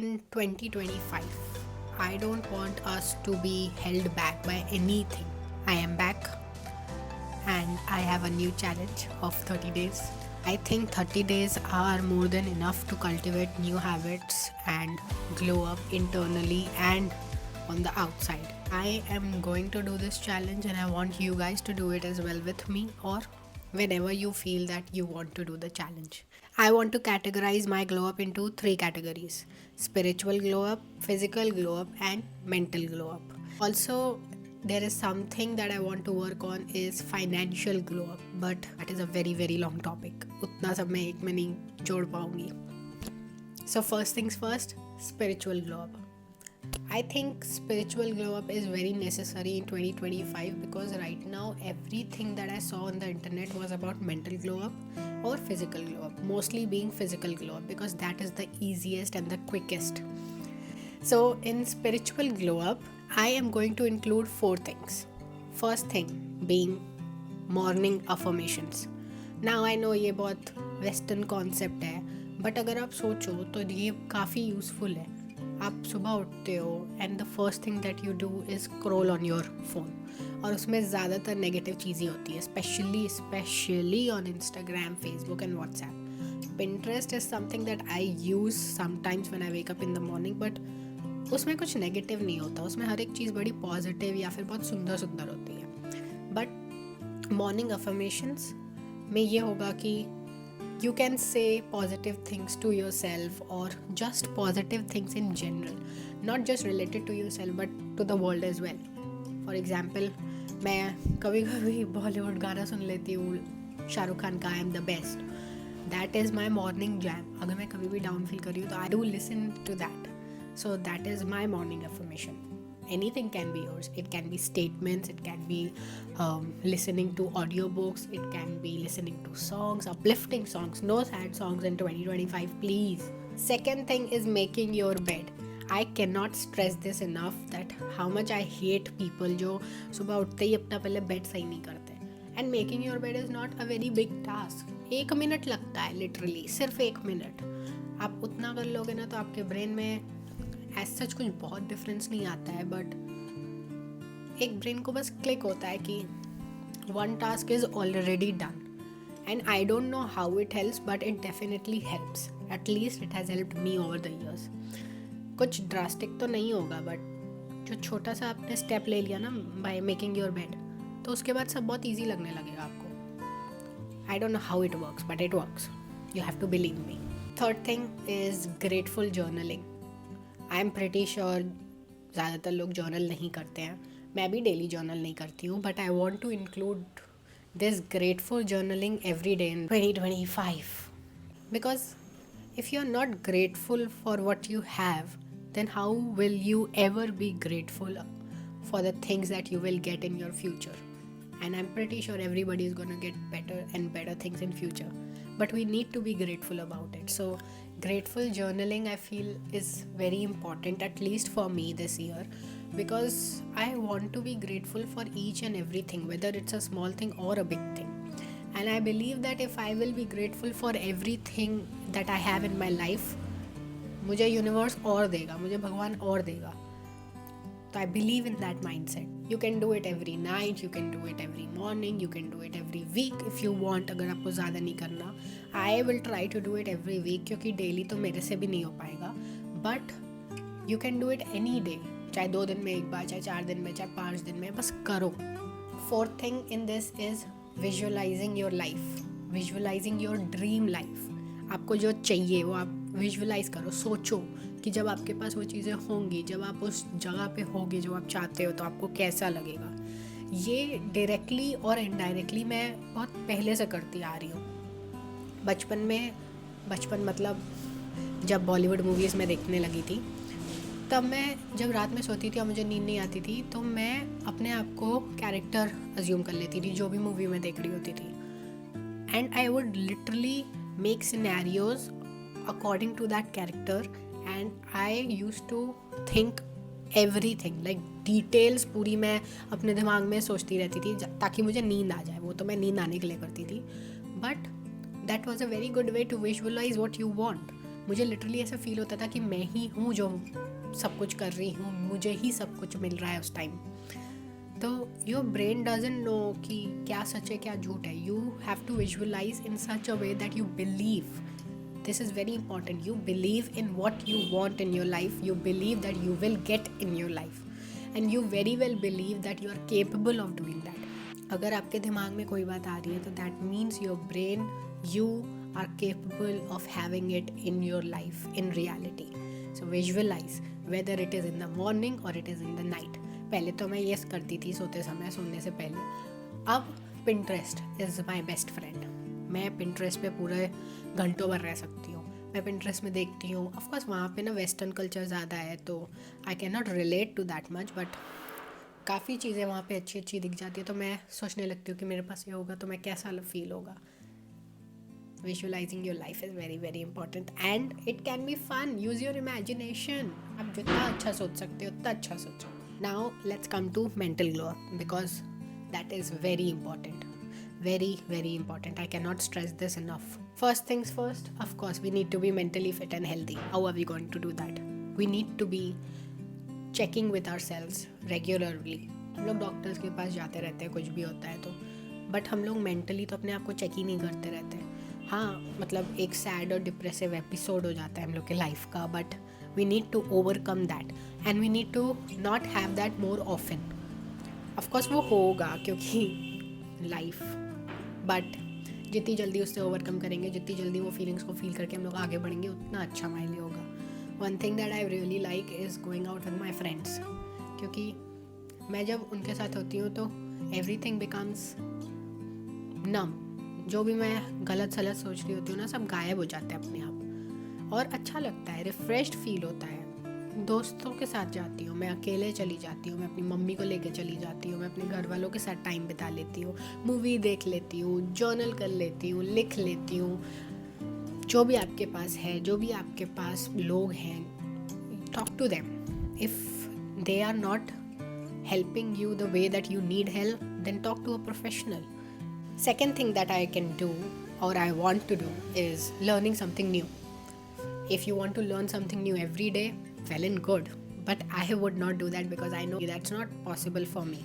In 2025, I don't want us to be held back by anything. I am back and I have a new challenge of 30 days. I think 30 days are more than enough to cultivate new habits and glow up internally and on the outside. I am going to do this challenge and I want you guys to do it as well with me or whenever you feel that you want to do the challenge. I want to categorize my glow up into three categories: spiritual glow up, physical glow up, and mental glow up. Also, there is something that I want to work on is financial glow up, but that is a very long topic. उतना सब मैं एक में नहीं जोड़ पाऊंगी. So first things first, spiritual glow up. I think spiritual glow up is very necessary in 2025 because right now everything that I saw on the internet was about mental glow up or physical glow up, mostly being physical glow up because that is the easiest and the quickest. So in spiritual glow up, I am going to include four things. First thing being morning affirmations. Now I know ये बहुत western concept है, but अगर आप सोचो तो ये काफ़ी useful है. आप सुबह उठते हो and the first thing that you do is scroll on your phone, और उसमें ज़्यादातर नेगेटिव चीज़ें होती है, specially on Instagram, Facebook and WhatsApp. Pinterest is something that I use sometimes when I wake up in the morning, but उसमें कुछ negative नहीं होता, उसमें हर एक चीज़ बड़ी पॉजिटिव या फिर बहुत सुंदर होती है. बट मॉर्निंग अफर्मेशंस में ये होगा कि you can say positive things to yourself or just positive things in general, not just related to yourself but to the world as well. For example, मैं कभी कभी बॉलीवुड गाना सुन लेती हूँ, शाहरुख खान का I am the best. That is my morning jam. अगर मैं कभी भी डाउन फील कर रही हूँ तो I do listen to that. So that is my morning affirmation. Anything can be yours. It can be statements, it can be listening to audiobooks, it can be listening to songs, uplifting songs, no sad songs in 2025 please. Second thing is making your bed. I cannot stress this enough that how much I hate people जो सुबह उठते ही अपना पहले bed सही नहीं करते. And making your bed is not a very big task. 1 minute लगता है, लिटरली सिर्फ 1 मिनट. आप उतना कर लोगे ना तो आपके ब्रेन में एज सच कुछ बहुत डिफरेंस नहीं आता है, बट एक ब्रेन को बस क्लिक होता है कि one task is already done. And I don't know how it helps but it definitely helps. At least it has helped me over the years. कुछ ड्रास्टिक तो नहीं होगा, बट जो छोटा सा आपने स्टेप ले लिया ना बाय मेकिंग योर बेड, तो उसके बाद सब बहुत ईजी लगने लगेगा आपको. I don't know how it works but it works. You have to believe me. Third thing is grateful journaling. I am pretty sure ज़्यादातर लोग जर्नल नहीं करते हैं. मैं भी डेली जर्नल नहीं करती हूँ, but I want to include this grateful journaling every day in 2025. Because if you are not grateful for what you have, then how will you ever be grateful for the things that you will get in your future? And I'm pretty sure everybody is going to get better and better things in future, but we need to be grateful about it. So grateful journaling, I feel, is very important, at least for me this year, because I want to be grateful for each and everything, whether it's a small thing or a big thing. And I believe that if I will be grateful for everything that I have in my life, मुझे universe और देगा, मुझे भगवान और देगा. तो I believe in that mind set. You can do it every night, you can do it every morning, you can do it every week if you want. अगर आपको ज़्यादा नहीं करना, I will try to do it every week, क्योंकि daily तो मेरे से भी नहीं हो पाएगा, but you can do it any day. चाहे 2 दिन में एक बार, चाहे 4 दिन में, चाहे 5 दिन में, बस करो. Fourth thing in this is visualising your life, visualising your dream life. आपको जो चाहिए वो आप विजुअलाइज करो. सोचो कि जब आपके पास वो चीज़ें होंगी, जब आप उस जगह पे होगे जो आप चाहते हो, तो आपको कैसा लगेगा. ये डायरेक्टली और इनडायरेक्टली मैं बहुत पहले से करती आ रही हूँ. बचपन मतलब जब बॉलीवुड मूवीज़ में देखने लगी थी, तब मैं जब रात में सोती थी और मुझे नींद नहीं आती थी, तो मैं अपने आप को कैरेक्टर अज्यूम कर लेती थी जो भी मूवी में देख रही होती थी. And I would literally make scenarios according to that character, and I used to think everything like details. पूरी मैं अपने दिमाग में सोचती रहती थी ताकि मुझे नींद आ जाए. वो तो मैं नींद आने के लिए करती थी, but that was a very good way to visualize what you want. मुझे लिटरली ऐसा फील होता था कि मैं ही हूँ जो सब कुछ कर रही हूँ, मुझे ही सब कुछ मिल रहा है उस टाइम. तो योर ब्रेन डजंट नो कि क्या सच है क्या झूठ है. You have to visualize in such a way that you believe. This is very important. You believe in what you want in your life. You believe that you will get in your life. And you very well believe that you are capable of doing that. अगर आपके दिमाग में कोई बात आ रही है तो that means your brain, you are capable of having it in your life, in reality. So visualize whether it is in the morning or it is in the night. पहले तो मैं ये करती थी सोते समय, सोने से पहले. अब Pinterest is my best friend. मैं पिंट्रेस्ट पे पूरे घंटों भर रह सकती हूँ. मैं पिंट्रेस्ट में देखती हूँ. ऑफकोर्स वहाँ पे ना वेस्टर्न कल्चर ज़्यादा है तो I can not relate to that much, but काफ़ी चीज़ें वहाँ पे अच्छी अच्छी दिख जाती है. तो मैं सोचने लगती हूँ कि मेरे पास ये होगा तो मैं कैसा फील होगा. Visualizing your life is very very important and it can be fun. Use your imagination. आप जितना अच्छा सोच सकते हो उतना अच्छा सोचो. Now let's come to mental glow up because that is very important. Very very important. I cannot stress this enough. First things first, of course we need to be mentally fit and healthy. How are we going to do that? We need to be checking with ourselves regularly. हम लोग doctors के पास जाते रहते हैं कुछ भी होता है तो, बट हम लोग मेंटली तो अपने आप को चेक ही नहीं करते रहते हैं. हाँ मतलब एक सैड और डिप्रेसिव एपिसोड हो जाता है हम लोग के लाइफ का, but we need to overcome that and we need to not have that more often. Of course वो होगा क्योंकि लाइफ, बट जितनी जल्दी उससे ओवरकम करेंगे, जितनी जल्दी वो फीलिंग्स को फील करके हम लोग आगे बढ़ेंगे उतना अच्छा हमारे लिए होगा. One thing that I really like is going out with my friends, क्योंकि मैं जब उनके साथ होती हूँ तो एवरीथिंग बिकम्स नम. जो भी मैं गलत सलत सोच रही होती हूँ ना, सब गायब हो जाते हैं अपने आप और अच्छा लगता है, रिफ्रेश्ड फील होता है. दोस्तों के साथ जाती हूँ, मैं अकेले चली जाती हूँ, मैं अपनी मम्मी को लेके चली जाती हूँ, मैं अपने घर वालों के साथ टाइम बिता लेती हूँ, मूवी देख लेती हूँ, जर्नल कर लेती हूँ, लिख लेती हूँ. जो भी आपके पास है, जो भी आपके पास लोग हैं, talk to them. If they are not helping you the way that you need help, then talk to a professional. Second thing that I can do or I want to do is learning something new. If you want to learn something new every day, well and good, but I would not do that because I know that's not possible for me.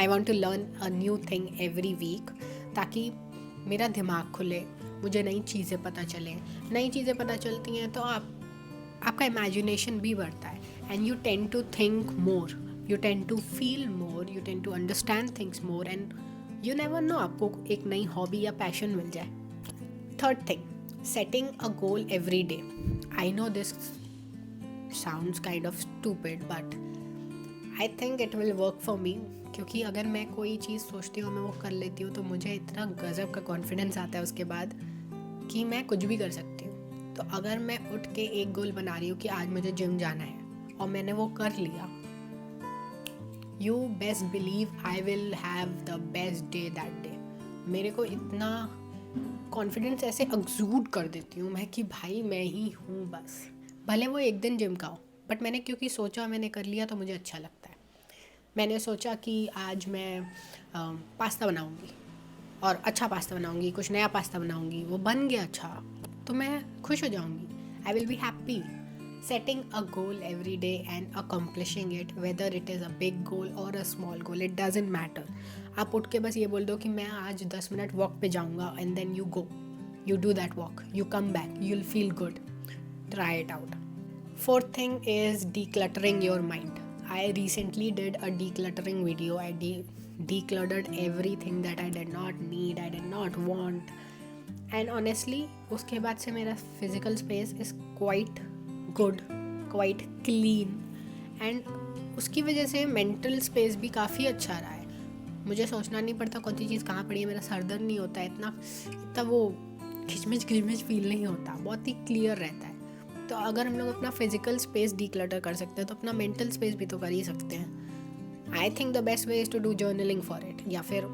I want to learn a new thing every week ताकि मेरा दिमाग खुले, मुझे नई चीज़ें पता चलें. नई चीज़ें पता चलती हैं तो आपका इमेजिनेशन भी बढ़ता है and you tend to think more, you tend to feel more, you tend to understand things more and you never know आपको एक नई हॉबी या पैशन मिल जाए. Third thing, setting a goal every day. I know this sounds kind of stupid but I think it will work for me, क्योंकि अगर मैं कोई चीज़ सोचती हूँ, मैं वो कर लेती हूँ तो मुझे इतना गज़ब का कॉन्फिडेंस आता है उसके बाद कि मैं कुछ भी कर सकती हूँ. तो अगर मैं उठ के एक गोल बना रही हूँ कि आज मुझे जिम जाना है और मैंने वो कर लिया, you best believe I will have the best day that day. मेरे को इतना कॉन्फिडेंस ऐसे एक्सूड कर देती हूँ मैं कि भाई मैं ही हूँ बस. भले वो एक दिन जिम का हो, बट मैंने क्योंकि सोचा, मैंने कर लिया तो मुझे अच्छा लगता है. मैंने सोचा कि आज मैं पास्ता बनाऊँगी और अच्छा पास्ता बनाऊँगी, कुछ नया पास्ता बनाऊँगी, वो बन गया अच्छा तो मैं खुश हो जाऊँगी. I will be happy. Setting a goal every day and accomplishing it, whether it is a big goal or a small goal, it doesn't matter. आप उठ के बस ये बोल दो कि मैं आज 10 मिनट वॉक पे जाऊँगा and then you go, you do that walk, you come back, you'll feel good. Try it out. Fourth thing is decluttering your mind. I recently did a decluttering video. I decluttered everything that I did not need, I did not want, and honestly उसके बाद से मेरा physical space is quite good, quite clean and उसकी वजह से mental space भी काफ़ी अच्छा रहा है. मुझे सोचना नहीं पड़ता कौन सी चीज़ कहाँ पड़ी है, मेरा सर दर्द नहीं होता है, इतना वो खिचमिच फील नहीं होता, बहुत ही क्लियर रहता है. तो अगर हम लोग अपना फिजिकल स्पेस डिक्लटर कर सकते हैं तो अपना मेंटल स्पेस भी तो कर ही सकते हैं. I think the best way is to do journaling for it, या फिर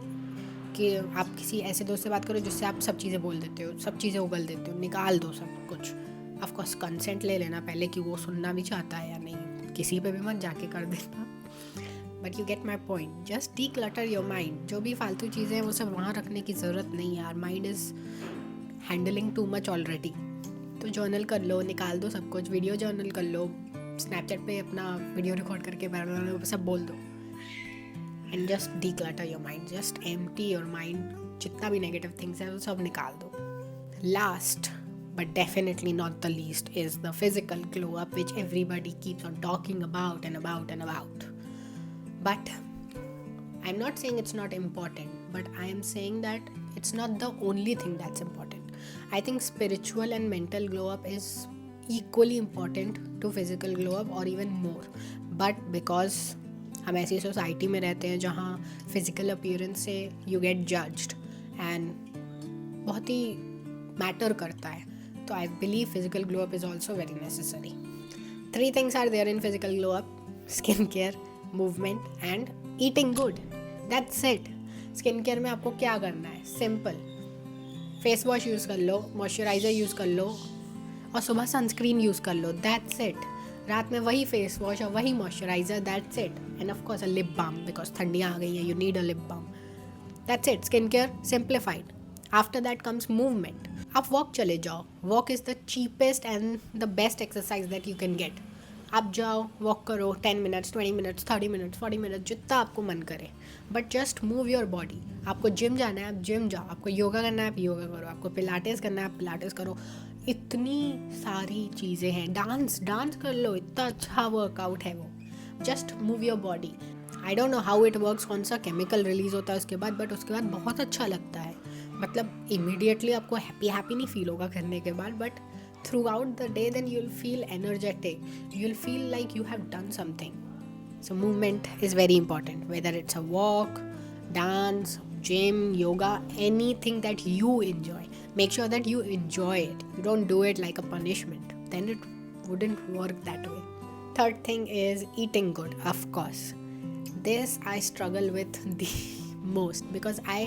कि आप किसी ऐसे दोस्त से बात करो जिससे आप सब चीज़ें बोल देते हो, सब चीज़ें उगल देते हो, निकाल दो सब कुछ. ऑफकोर्स कंसेंट ले लेना पहले कि वो सुनना भी चाहता है या नहीं, किसी पे भी मत जाके कर देना. But you get my point. Just declutter your mind. जो भी फालतू चीज़ें हैं वो सब वहाँ रखने की ज़रूरत नहीं है. Our mind is handling too much already. तो जर्नल कर लो, निकाल दो सब कुछ, वीडियो जर्नल कर लो, स्नैपचैट पे अपना वीडियो रिकॉर्ड करके सब बोल दो and just declutter your mind, just empty your mind, जितना भी नेगेटिव थिंग्स है वो सब निकाल दो. Last but definitely not the least is the physical glow up, which everybody keeps on talking about and about and about. But I'm not saying it's not important, but I am saying that it's not the only thing that's important. I think spiritual and mental glow up is equally important to physical glow up or even more. But because हम ऐसी society में रहते हैं जहाँ physical appearance से you get judged and बहुत ही matter करता है, तो I believe physical glow up is also very necessary. 3 things are there in physical glow up: skin care, movement and eating good. That's it. Skin care में आपको क्या करना है? Simple, face wash use कर लो, moisturiser use कर लो और सुबह sunscreen use कर लो. That's it. रात में वही फेस वॉश और वही moisturiser. That's it. And of course a lip balm, because ठंडियाँ आ गई हैं, you need a lip balm. That's it. Skin care simplified. After that comes movement. आप वॉक चले जाओ. Walk is the cheapest and the best exercise that you can get. आप जाओ, walk करो 10 minutes, 20 minutes, 30 minutes, 40 minutes, जितना आपको मन करे, but just move your body. आपको जिम जाना है, आप जिम जाओ. आपको योगा करना है, आप योगा करो. आपको पिलाटेस करना है, आप पिलाटेस करो. इतनी सारी चीज़ें हैं. डांस कर लो, इतना अच्छा वर्कआउट है वो. Just move your body. I don't know how it works, कौन सा केमिकल रिलीज होता है उसके बाद, बट उसके बाद बहुत अच्छा लगता है. मतलब इमीडिएटली आपको हैप्पी नहीं फील होगा करने के बाद, but throughout the day then you'll feel energetic, you'll feel like you have done something. So movement is very important, whether it's a walk, dance, gym, yoga, anything that you enjoy. Make sure that you enjoy it. You don't do it like a punishment, then it wouldn't work that way. Third thing is eating good. Of course, this I struggle with the most because I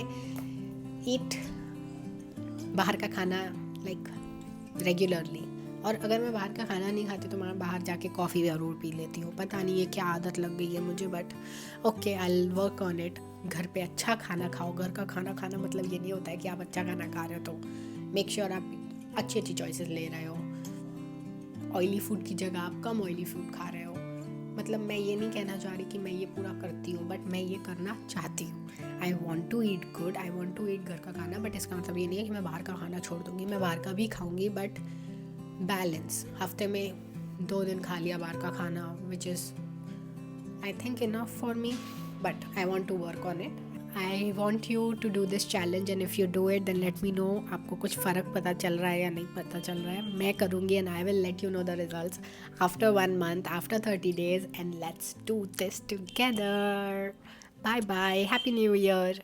eat बाहर का खाना like regularly. और अगर मैं बाहर का खाना नहीं खाती तो मैं बाहर जाके कॉफ़ी ज़रूर पी लेती हूँ. पता नहीं ये क्या आदत लग गई है मुझे, but okay, I will work on it. घर पे अच्छा खाना खाओ. घर का खाना खाना मतलब ये नहीं होता है कि आप अच्छा खाना खा रहे हो, तो मेक श्योर आप अच्छी अच्छी चॉइसेस ले रहे हो. ऑयली फूड की जगह आप कम ऑयली फूड खा रहे हो. मतलब मैं ये नहीं कहना चाह रही कि मैं ये पूरा करती हूँ, बट मैं ये करना चाहती हूँ. I want to eat good, I want to eat घर का खाना, बट इसका मतलब ये नहीं है कि मैं बाहर का खाना छोड़ दूँगी. मैं बाहर का भी खाऊँगी, बट बैलेंस. हफ्ते में 2 दिन खा लिया बाहर का खाना, which is I think enough for me, but I want to work on it. I want you to do this challenge and if you do it then let me know आपको कुछ फ़र्क पता चल रहा है या नहीं पता चल रहा है. मैं करूँगी and I will let you know the results after 1 month, after 30 days, and let's do this together. Bye bye. Happy new year.